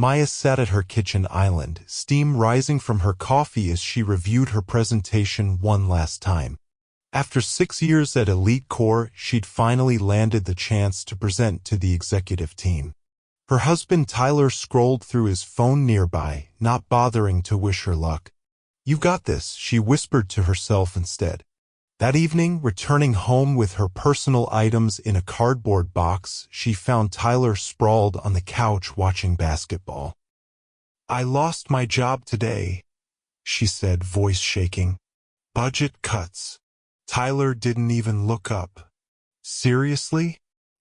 Maya sat at her kitchen island, steam rising from her coffee as she reviewed her presentation one last time. After 6 years at Elite Corps, she'd finally landed the chance to present to the executive team. Her husband Tyler scrolled through his phone nearby, not bothering to wish her luck. "You got this," she whispered to herself instead. That evening, returning home with her personal items in a cardboard box, she found Tyler sprawled on the couch watching basketball. "I lost my job today," she said, voice shaking. "Budget cuts." Tyler didn't even look up. "Seriously?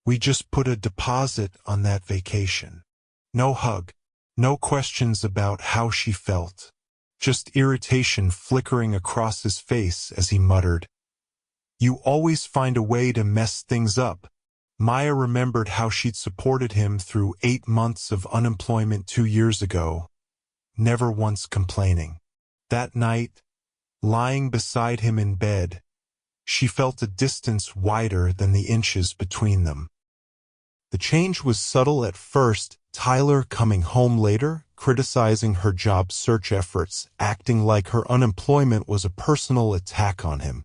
We just put a deposit on that vacation." No hug. No questions about how she felt. Just irritation flickering across his face as he muttered, "You always find a way to mess things up." Maya remembered how she'd supported him through 8 months of unemployment 2 years ago, never once complaining. That night, lying beside him in bed, she felt a distance wider than the inches between them. The change was subtle at first, Tyler coming home later, criticizing her job search efforts, acting like her unemployment was a personal attack on him.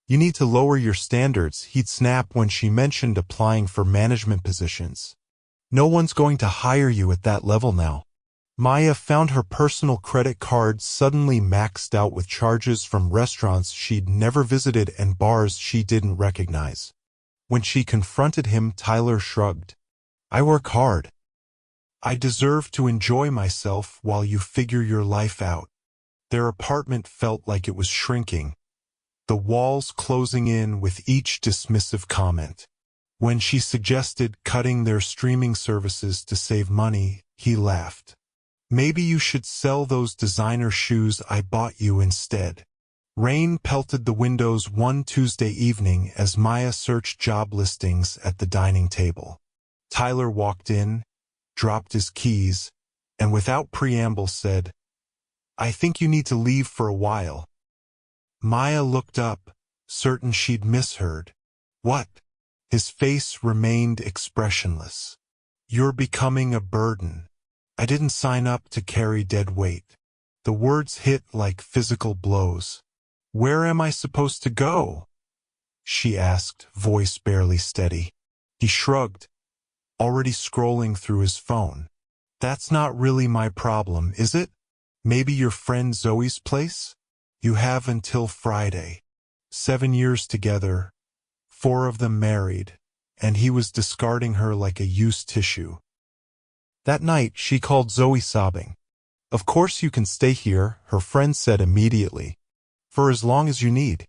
"You need to lower your standards," he'd snap when she mentioned applying for management positions. "No one's going to hire you at that level now." Maya found her personal credit card suddenly maxed out with charges from restaurants she'd never visited and bars she didn't recognize. When she confronted him, Tyler shrugged. "I work hard. I deserve to enjoy myself while you figure your life out." Their apartment felt like it was shrinking, the walls closing in with each dismissive comment. When she suggested cutting their streaming services to save money, he laughed. "Maybe you should sell those designer shoes I bought you instead." Rain pelted the windows one Tuesday evening as Maya searched job listings at the dining table. Tyler walked in, dropped his keys, and without preamble said, "I think you need to leave for a while." Maya looked up, certain she'd misheard. "What?" His face remained expressionless. "You're becoming a burden. I didn't sign up to carry dead weight." The words hit like physical blows. "Where am I supposed to go?" she asked, voice barely steady. He shrugged, already scrolling through his phone. "That's not really my problem, is it? Maybe your friend Zoe's place? You have until Friday. 7 years together, 4 of them married, and he was discarding her like a used tissue." That night, she called Zoe sobbing. "Of course you can stay here," her friend said immediately. "For as long as you need."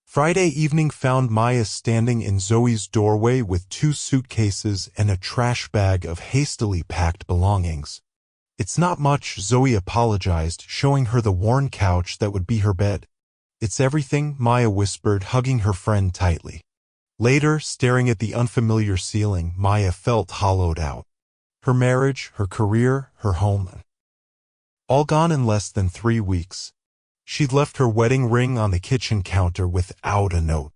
Friday evening found Maya standing in Zoe's doorway with 2 suitcases and a trash bag of hastily packed belongings. "It's not much," Zoe apologized, showing her the worn couch that would be her bed. "It's everything," Maya whispered, hugging her friend tightly. Later, staring at the unfamiliar ceiling, Maya felt hollowed out. Her marriage, her career, her home. All gone in less than 3 weeks. She'd left her wedding ring on the kitchen counter without a note.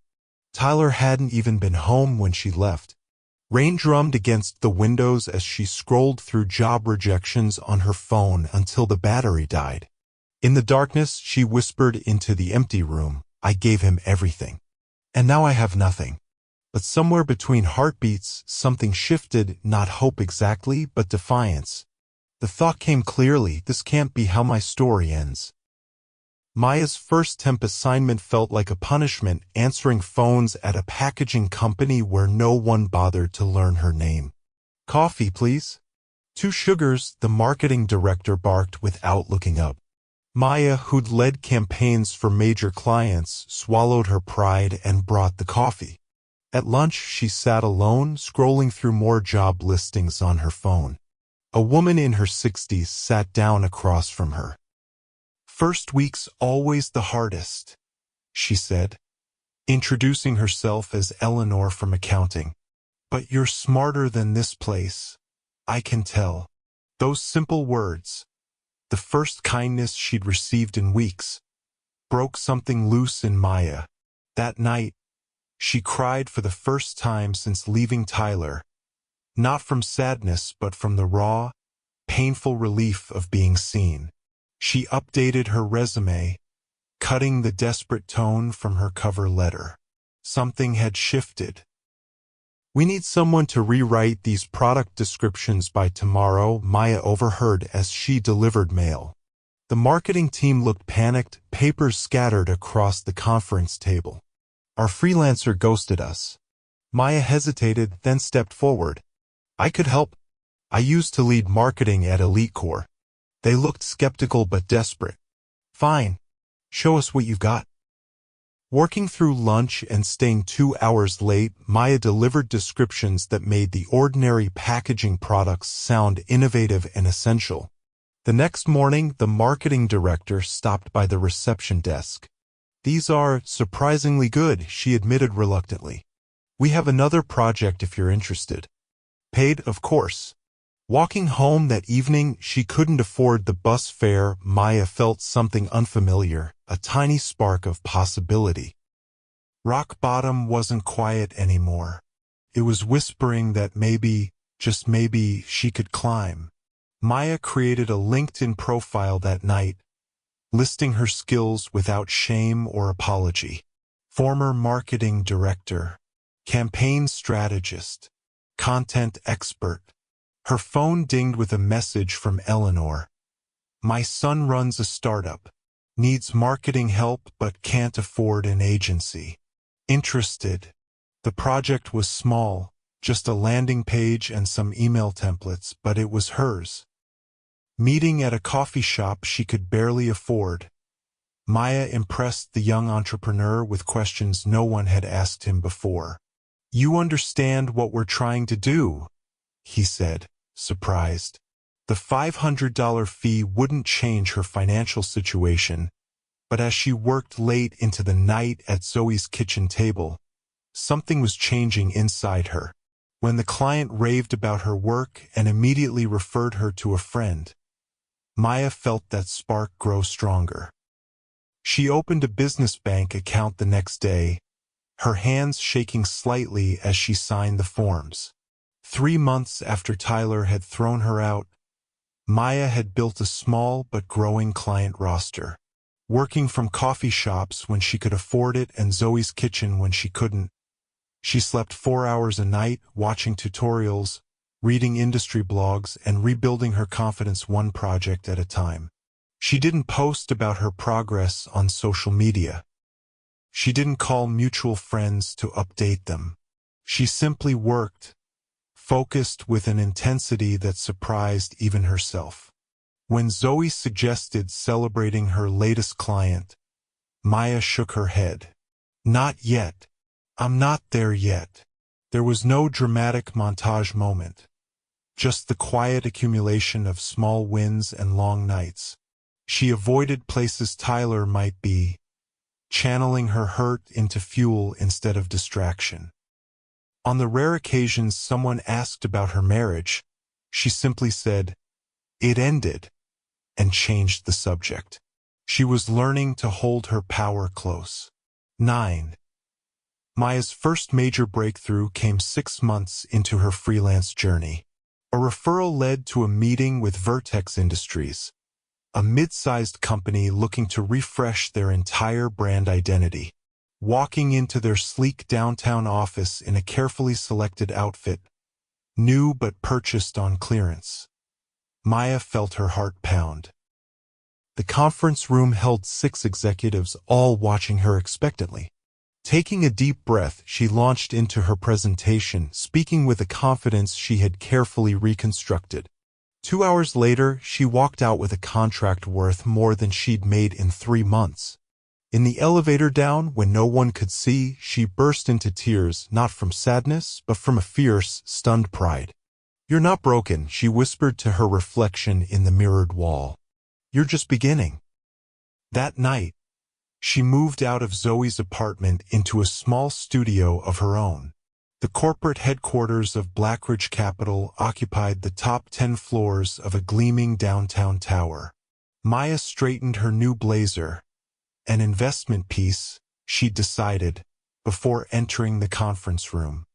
Tyler hadn't even been home when she left. Rain drummed against the windows as she scrolled through job rejections on her phone until the battery died. In the darkness, she whispered into the empty room, "I gave him everything. And now I have nothing." But somewhere between heartbeats, something shifted, not hope exactly, but defiance. The thought came clearly, "This can't be how my story ends." Maya's first temp assignment felt like a punishment, answering phones at a packaging company where no one bothered to learn her name. "Coffee, please." "2 sugars," the marketing director barked without looking up. Maya, who'd led campaigns for major clients, swallowed her pride and brought the coffee. At lunch, she sat alone, scrolling through more job listings on her phone. A woman in her 60s sat down across from her. "First week's always the hardest," she said, introducing herself as Eleanor from accounting. "But you're smarter than this place. I can tell." Those simple words, the first kindness she'd received in weeks, broke something loose in Maya. That night, she cried for the first time since leaving Tyler, not from sadness but from the raw, painful relief of being seen. She updated her resume, cutting the desperate tone from her cover letter. Something had shifted. "We need someone to rewrite these product descriptions by tomorrow," Maya overheard as she delivered mail. The marketing team looked panicked, papers scattered across the conference table. "Our freelancer ghosted us." Maya hesitated, then stepped forward. "I could help. I used to lead marketing at Elite Corps." They looked skeptical but desperate. "Fine. Show us what you've got." Working through lunch and staying 2 hours late, Maya delivered descriptions that made the ordinary packaging products sound innovative and essential. The next morning, the marketing director stopped by the reception desk. "These are surprisingly good," she admitted reluctantly. "We have another project if you're interested." Paid, of course. Walking home that evening, she couldn't afford the bus fare. Maya felt something unfamiliar, a tiny spark of possibility. Rock bottom wasn't quiet anymore. It was whispering that maybe, just maybe, she could climb. Maya created a LinkedIn profile that night, listing her skills without shame or apology. Former marketing director, campaign strategist, content expert. Her phone dinged with a message from Eleanor. "My son runs a startup. Needs marketing help but can't afford an agency. Interested." The project was small, just a landing page and some email templates, but it was hers. Meeting at a coffee shop she could barely afford. Maya impressed the young entrepreneur with questions no one had asked him before. "You understand what we're trying to do?" he said, surprised. The $500 fee wouldn't change her financial situation, but as she worked late into the night at Zoe's kitchen table, something was changing inside her. When the client raved about her work and immediately referred her to a friend, Maya felt that spark grow stronger. She opened a business bank account the next day, her hands shaking slightly as she signed the forms. 3 months after Tyler had thrown her out, Maya had built a small but growing client roster. Working from coffee shops when she could afford it and Zoe's kitchen when she couldn't, she slept 4 hours a night, watching tutorials, reading industry blogs, and rebuilding her confidence one project at a time. She didn't post about her progress on social media. She didn't call mutual friends to update them. She simply worked, focused with an intensity that surprised even herself. When Zoe suggested celebrating her latest client, Maya shook her head. "Not yet. I'm not there yet." There was no dramatic montage moment, just the quiet accumulation of small wins and long nights. She avoided places Tyler might be, channeling her hurt into fuel instead of distraction. On the rare occasions someone asked about her marriage, she simply said, "It ended," and changed the subject. She was learning to hold her power close. 9. Maya's first major breakthrough came 6 months into her freelance journey. A referral led to a meeting with Vertex Industries, a mid-sized company looking to refresh their entire brand identity. Walking into their sleek downtown office in a carefully selected outfit, new but purchased on clearance, Maya felt her heart pound. The conference room held 6 executives, all watching her expectantly. Taking a deep breath, she launched into her presentation, speaking with a confidence she had carefully reconstructed. 2 hours later, she walked out with a contract worth more than she'd made in 3 months. In the elevator down, when no one could see, she burst into tears, not from sadness, but from a fierce, stunned pride. "You're not broken," she whispered to her reflection in the mirrored wall. "You're just beginning." That night, she moved out of Zoe's apartment into a small studio of her own. The corporate headquarters of Blackridge Capital occupied the top 10 floors of a gleaming downtown tower. Maya straightened her new blazer, an investment piece, she decided, before entering the conference room.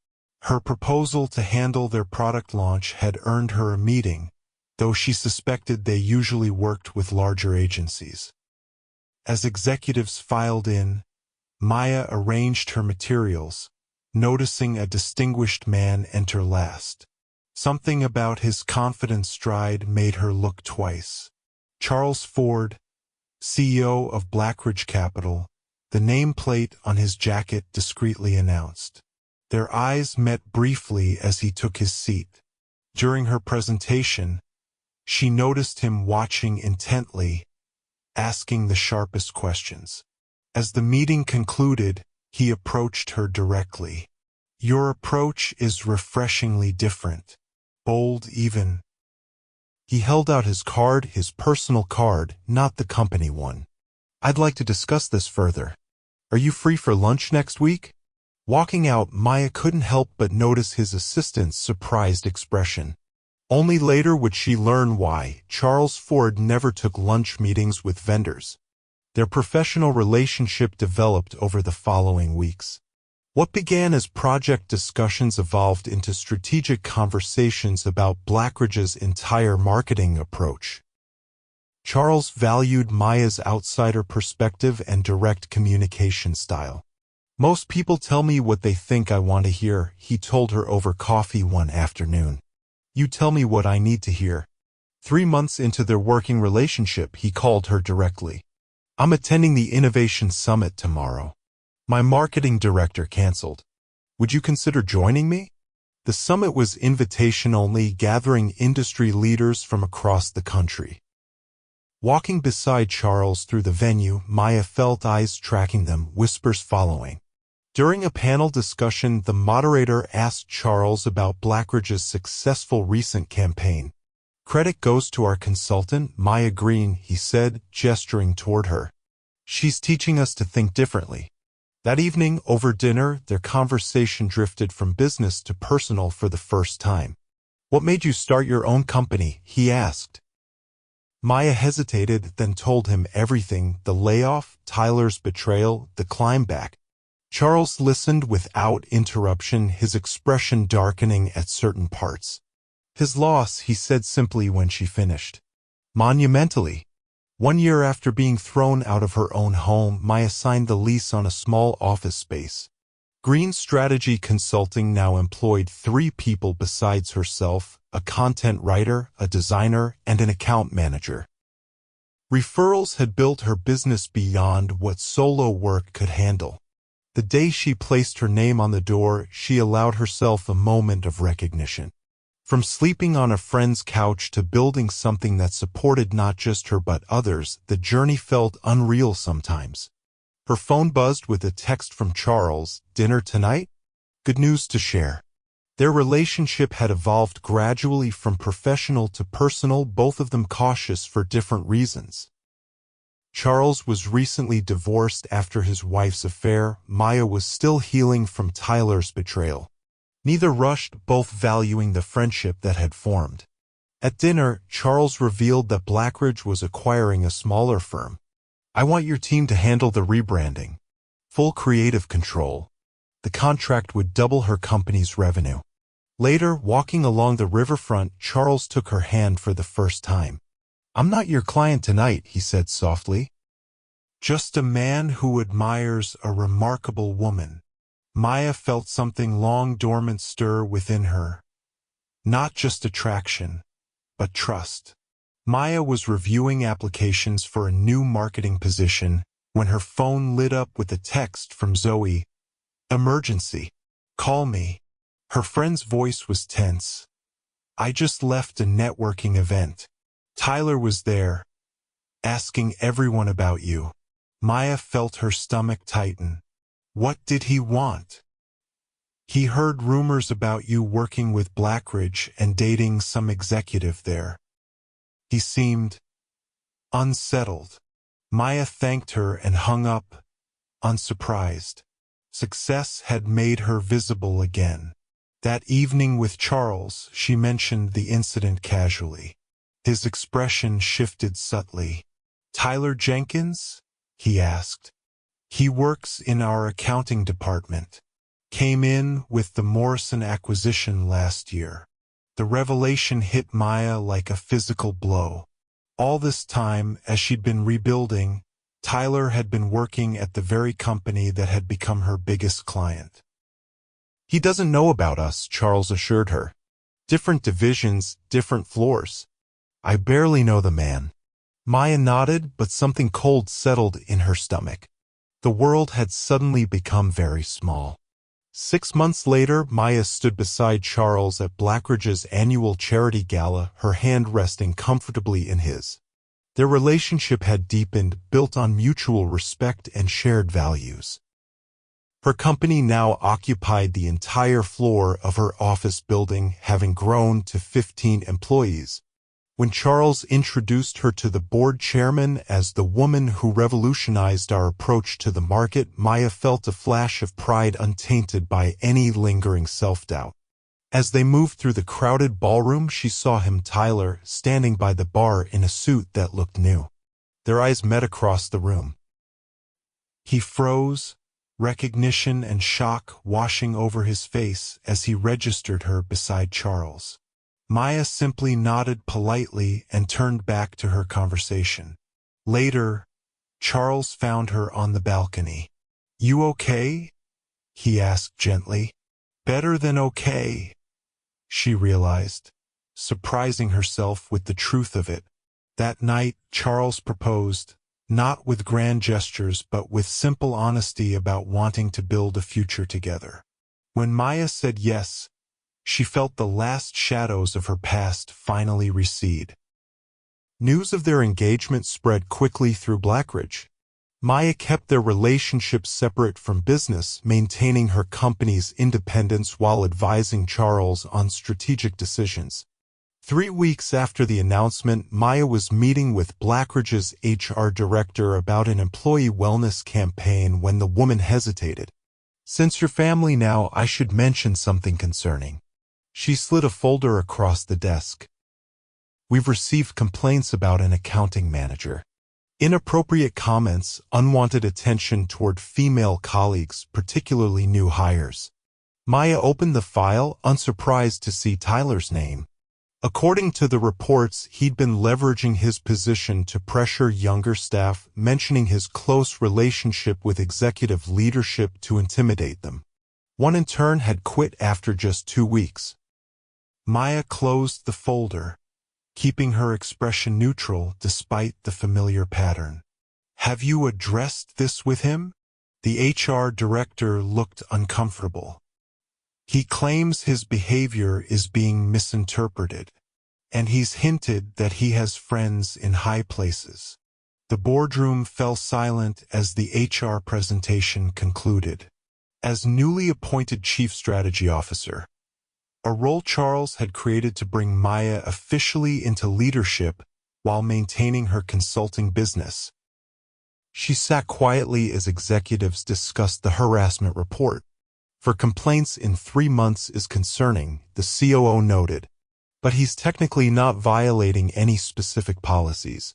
Her proposal to handle their product launch had earned her a meeting, though she suspected they usually worked with larger agencies. As executives filed in, Maya arranged her materials, noticing a distinguished man enter last. Something about his confident stride made her look twice. Charles Ford, CEO of Blackridge Capital, the nameplate on his jacket discreetly announced. Their eyes met briefly as he took his seat. During her presentation, she noticed him watching intently, asking the sharpest questions. As the meeting concluded, he approached her directly. "Your approach is refreshingly different. Bold even." He held out his card, his personal card, not the company one. "I'd like to discuss this further. Are you free for lunch next week?" Walking out, Maya couldn't help but notice his assistant's surprised expression. Only later would she learn why Charles Ford never took lunch meetings with vendors. Their professional relationship developed over the following weeks. What began as project discussions evolved into strategic conversations about Blackridge's entire marketing approach. Charles valued Maya's outsider perspective and direct communication style. "Most people tell me what they think I want to hear," he told her over coffee one afternoon. "You tell me what I need to hear." 3 months into their working relationship, he called her directly. "I'm attending the Innovation Summit tomorrow. My marketing director canceled. Would you consider joining me?" The summit was invitation-only, gathering industry leaders from across the country. Walking beside Charles through the venue, Maya felt eyes tracking them, whispers following. During a panel discussion, the moderator asked Charles about Blackridge's successful recent campaign. "Credit goes to our consultant, Maya Green," he said, gesturing toward her. "She's teaching us to think differently." That evening, over dinner, their conversation drifted from business to personal for the first time. "What made you start your own company?" he asked. Maya hesitated, then told him everything: the layoff, Tyler's betrayal, the climb back. Charles listened without interruption, his expression darkening at certain parts. "His loss," he said simply when she finished. "Monumentally." 1 year after being thrown out of her own home, Maya signed the lease on a small office space. Green Strategy Consulting now employed 3 people besides herself: a content writer, a designer, and an account manager. Referrals had built her business beyond what solo work could handle. The day she placed her name on the door, she allowed herself a moment of recognition. From sleeping on a friend's couch to building something that supported not just her but others, the journey felt unreal sometimes. Her phone buzzed with a text from Charles. "Dinner tonight? Good news to share." Their relationship had evolved gradually from professional to personal, both of them cautious for different reasons. Charles was recently divorced after his wife's affair. Maya was still healing from Tyler's betrayal. Neither rushed, both valuing the friendship that had formed. At dinner, Charles revealed that Blackridge was acquiring a smaller firm. "I want your team to handle the rebranding. Full creative control." The contract would double her company's revenue. Later, walking along the riverfront, Charles took her hand for the first time. "I'm not your client tonight," he said softly. "Just a man who admires a remarkable woman." Maya felt something long dormant stir within her. Not just attraction, but trust. Maya was reviewing applications for a new marketing position when her phone lit up with a text from Zoe. "Emergency. Call me." Her friend's voice was tense. "I just left a networking event. Tyler was there, asking everyone about you." Maya felt her stomach tighten. What did he want? "He heard rumors about you working with Blackridge and dating some executive there." He seemed unsettled. Maya thanked her and hung up, unsurprised. Success had made her visible again. That evening with Charles, she mentioned the incident casually. His expression shifted subtly. "Tyler Jenkins?" he asked. "He works in our accounting department. Came in with the Morrison acquisition last year." The revelation hit Maya like a physical blow. All this time, as she'd been rebuilding, Tyler had been working at the very company that had become her biggest client. "He doesn't know about us," Charles assured her. "Different divisions, different floors. I barely know the man." Maya nodded, but something cold settled in her stomach. The world had suddenly become very small. 6 months later, Maya stood beside Charles at Blackridge's annual charity gala, her hand resting comfortably in his. Their relationship had deepened, built on mutual respect and shared values. Her company now occupied the entire floor of her office building, having grown to 15 employees. When Charles introduced her to the board chairman as the woman who revolutionized our approach to the market, Maya felt a flash of pride untainted by any lingering self-doubt. As they moved through the crowded ballroom, she saw him, Tyler, standing by the bar in a suit that looked new. Their eyes met across the room. He froze, recognition and shock washing over his face as he registered her beside Charles. Maya simply nodded politely and turned back to her conversation. Later, Charles found her on the balcony. "You okay?" he asked gently. "Better than okay," she realized, surprising herself with the truth of it. That night, Charles proposed, not with grand gestures but with simple honesty about wanting to build a future together. When Maya said yes, she felt the last shadows of her past finally recede. News of their engagement spread quickly through Blackridge. Maya kept their relationship separate from business, maintaining her company's independence while advising Charles on strategic decisions. 3 weeks after the announcement, Maya was meeting with Blackridge's HR director about an employee wellness campaign when the woman hesitated. "Since you're family now, I should mention something concerning." She slid a folder across the desk. "We've received complaints about an accounting manager. Inappropriate comments, unwanted attention toward female colleagues, particularly new hires." Maya opened the file, unsurprised to see Tyler's name. According to the reports, he'd been leveraging his position to pressure younger staff, mentioning his close relationship with executive leadership to intimidate them. One intern had quit after just 2 weeks. Maya closed the folder, keeping her expression neutral despite the familiar pattern. "Have you addressed this with him?" The HR director looked uncomfortable. "He claims his behavior is being misinterpreted, and he's hinted that he has friends in high places." The boardroom fell silent as the HR presentation concluded. As newly appointed Chief Strategy Officer, a role Charles had created to bring Maya officially into leadership while maintaining her consulting business. She sat quietly as executives discussed the harassment report. "For complaints in 3 months is concerning," the COO noted, "but he's technically not violating any specific policies."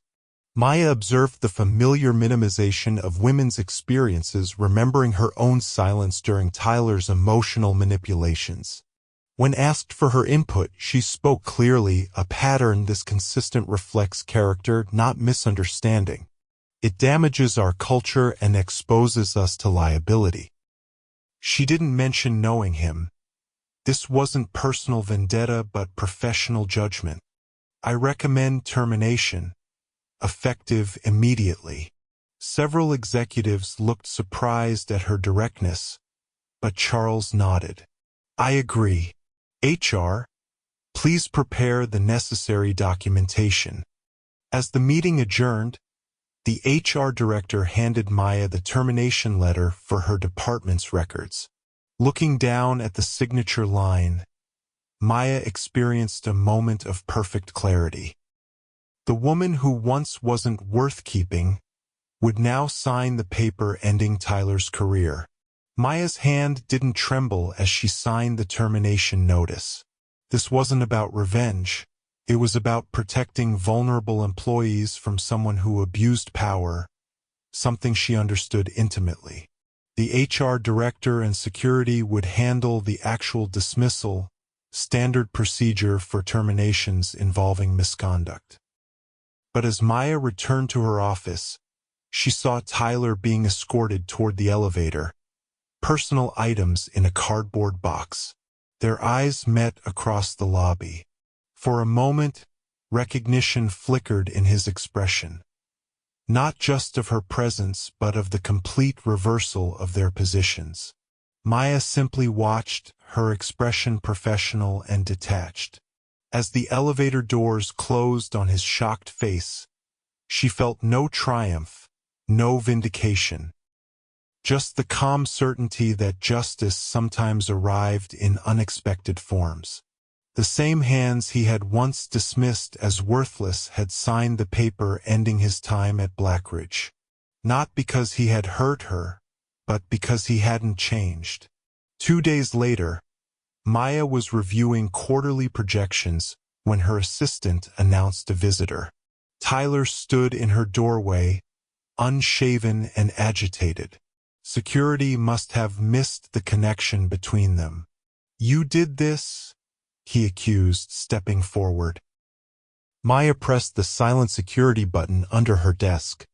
Maya observed the familiar minimization of women's experiences, remembering her own silence during Tyler's emotional manipulations. When asked for her input, she spoke clearly, a pattern this consistent reflects character, not misunderstanding. It damages our culture and exposes us to liability. She didn't mention knowing him. This wasn't personal vendetta but professional judgment. "I recommend termination, effective immediately." Several executives looked surprised at her directness, but Charles nodded. "I agree. HR, please prepare the necessary documentation." As the meeting adjourned, the HR director handed Maya the termination letter for her department's records. Looking down at the signature line, Maya experienced a moment of perfect clarity. The woman who once wasn't worth keeping would now sign the paper ending Tyler's career. Maya's hand didn't tremble as she signed the termination notice. This wasn't about revenge. It was about protecting vulnerable employees from someone who abused power, something she understood intimately. The HR director and security would handle the actual dismissal, standard procedure for terminations involving misconduct. But as Maya returned to her office, she saw Tyler being escorted toward the elevator, personal items in a cardboard box. Their eyes met across the lobby. For a moment, recognition flickered in his expression. Not just of her presence, but of the complete reversal of their positions. Maya simply watched, her expression professional and detached. As the elevator doors closed on his shocked face, she felt no triumph, no vindication. Just the calm certainty that justice sometimes arrived in unexpected forms. The same hands he had once dismissed as worthless had signed the paper ending his time at Blackridge. Not because he had hurt her, but because he hadn't changed. 2 days later, Maya was reviewing quarterly projections when her assistant announced a visitor. Tyler stood in her doorway, unshaven and agitated. Security must have missed the connection between them. "You did this?" he accused, stepping forward. Maya pressed the silent security button under her desk.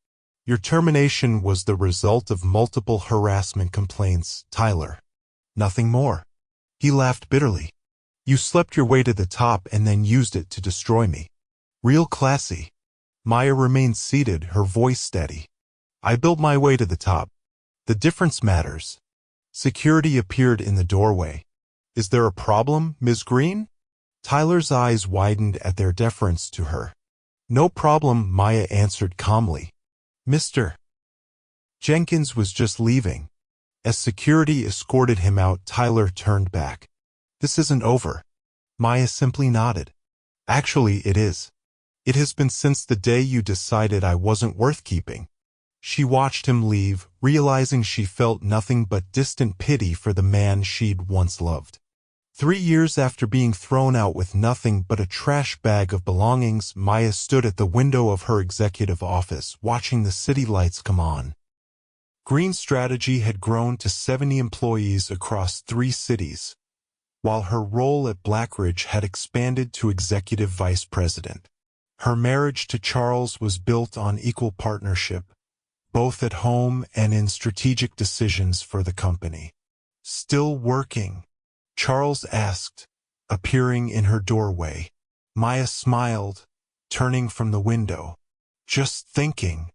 "Your termination was the result of multiple harassment complaints, Tyler. Nothing more." He laughed bitterly. "You slept your way to the top and then used it to destroy me. Real classy." Maya remained seated, her voice steady. "I built my way to the top. The difference matters." Security appeared in the doorway. "Is there a problem, Ms. Green?" Tyler's eyes widened at their deference to her. "No problem," Maya answered calmly. "Mr. Jenkins was just leaving." As security escorted him out, Tyler turned back. "This isn't over." Maya simply nodded. "Actually, it is. It has been since the day you decided I wasn't worth keeping." She watched him leave, realizing she felt nothing but distant pity for the man she'd once loved. 3 years after being thrown out with nothing but a trash bag of belongings, Maya stood at the window of her executive office, watching the city lights come on. Green's strategy had grown to 70 employees across 3 cities, while her role at Blackridge had expanded to executive vice president. Her marriage to Charles was built on equal partnership, both at home and in strategic decisions for the company. "Still working?" Charles asked, appearing in her doorway. Maya smiled, turning from the window. "Just thinking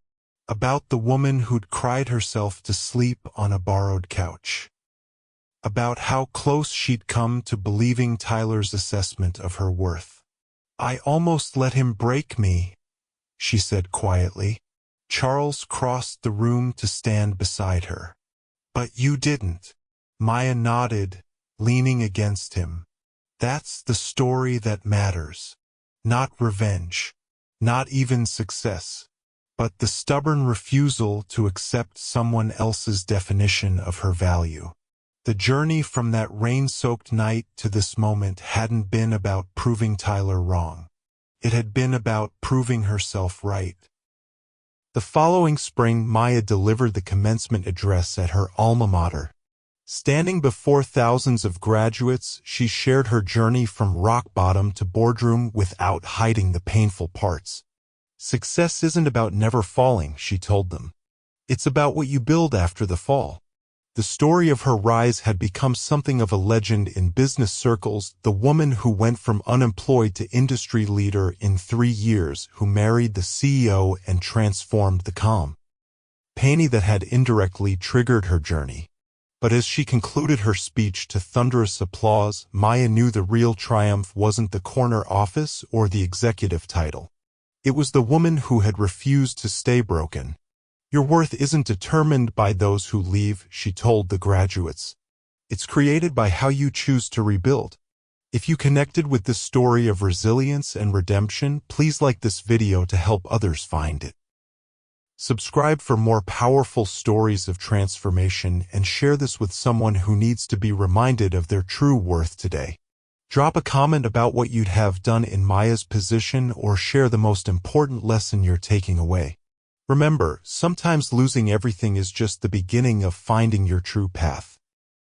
about the woman who'd cried herself to sleep on a borrowed couch. About how close she'd come to believing Tyler's assessment of her worth." "I almost let him break me," she said quietly. Charles crossed the room to stand beside her. "But you didn't." Maya nodded, leaning against him. "That's the story that matters. Not revenge, not even success, but the stubborn refusal to accept someone else's definition of her value." The journey from that rain-soaked night to this moment hadn't been about proving Tyler wrong. It had been about proving herself right. The following spring, Maya delivered the commencement address at her alma mater. Standing before thousands of graduates, she shared her journey from rock bottom to Boardroom without hiding the painful parts. "Success isn't about never falling," she told them. "It's about what you build after the fall." The story of her rise had become something of a legend in business circles, the woman who went from unemployed to industry leader in 3 years, who married the CEO and transformed the company that had indirectly triggered her journey. But as she concluded her speech to thunderous applause, Maya knew the real triumph wasn't the corner office or the executive title. It was the woman who had refused to stay broken. "Your worth isn't determined by those who leave," she told the graduates. "It's created by how you choose to rebuild." If you connected with this story of resilience and redemption, please like this video to help others find it. Subscribe for more powerful stories of transformation and share this with someone who needs to be reminded of their true worth today. Drop a comment about what you'd have done in Maya's position or share the most important lesson you're taking away. Remember, sometimes losing everything is just the beginning of finding your true path.